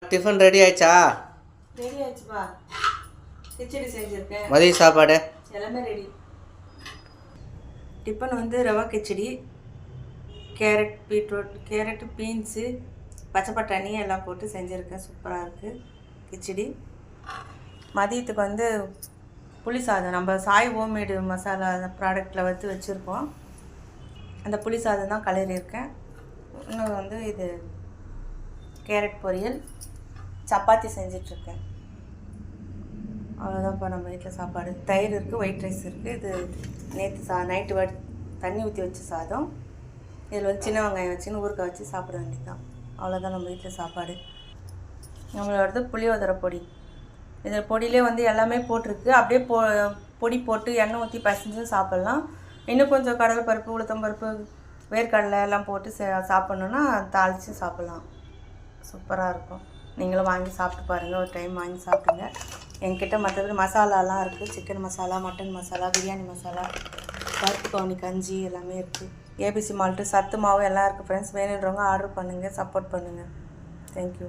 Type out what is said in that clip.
Tiffin ready ஆயிடுச்சா? Ready ஆயிடுச்சுப்பா. Khichdi செஞ்சுருக்கேன். மதிய சாப்பாடு எல்லாமே ரெடி. டிஃபன் வந்து rava khichdi, carrot, beetroot, carrot, beans, பச்சை பட்டாணி எல்லாம் போட்டு செஞ்சுருக்கேன். சூப்பராக இருக்குது கிச்சடி. மதியத்துக்கு வந்து புளி சாதம், நம்ம சாய் ஹோம்மேடு மசாலா ப்ராடக்டில் வந்து வச்சுருக்கோம். அந்த புளி சாதம் தான் கிளறியிருக்கேன். இன்னும் வந்து இது கேரட் பொரியல், சப்பாத்தி செஞ்சிட்ருக்கேன். அவ்வளோதான்ப்பா நம்ம வீட்டில் சாப்பாடு. தயிர் இருக்குது, ஒயிட் ரைஸ் இருக்குது. இது நேற்று நைட்டு தண்ணி ஊற்றி வச்ச சாதம். இதில் வந்து சின்ன வெங்காயம் வச்சுன்னு ஊறுகாய் வச்சு சாப்பிட வேண்டியது தான். அவ்வளோதான் நம்ம வீட்டில் சாப்பாடு. நம்மளோடது புளியோதரை பொடி. இதில் பொடியிலே வந்து எல்லாமே போட்டிருக்கு. அப்படியே பொடி போட்டு எண்ணெய் ஊற்றி பசைஞ்சு சாப்பிட்லாம். இன்னும் கொஞ்சம் கடலைப்பருப்பு, உளுத்தம்பருப்பு, வேர்க்கடலை எல்லாம் போட்டு சாப்பிட்ணுன்னா தாளித்து சாப்பிட்லாம். சூப்பராக இருக்கும். நீங்களும் வாங்கி சாப்பிட்டு பாருங்கள். ஒரு டைம் வாங்கி சாப்பிடுங்க. என்கிட்ட மற்றபடி மசாலாலாம் இருக்குது. சிக்கன் மசாலா, மட்டன் மசாலா, பிரியாணி மசாலா, பருப்பு கவுனி கஞ்சி எல்லாமே இருக்குது. ஏபிசி மால்ட்டு, சத்து மாவு எல்லாம் இருக்குது ஃப்ரெண்ட்ஸ். வேணுன்றவங்க ஆர்டர் பண்ணுங்கள், சப்போர்ட் பண்ணுங்கள். தேங்க்யூ.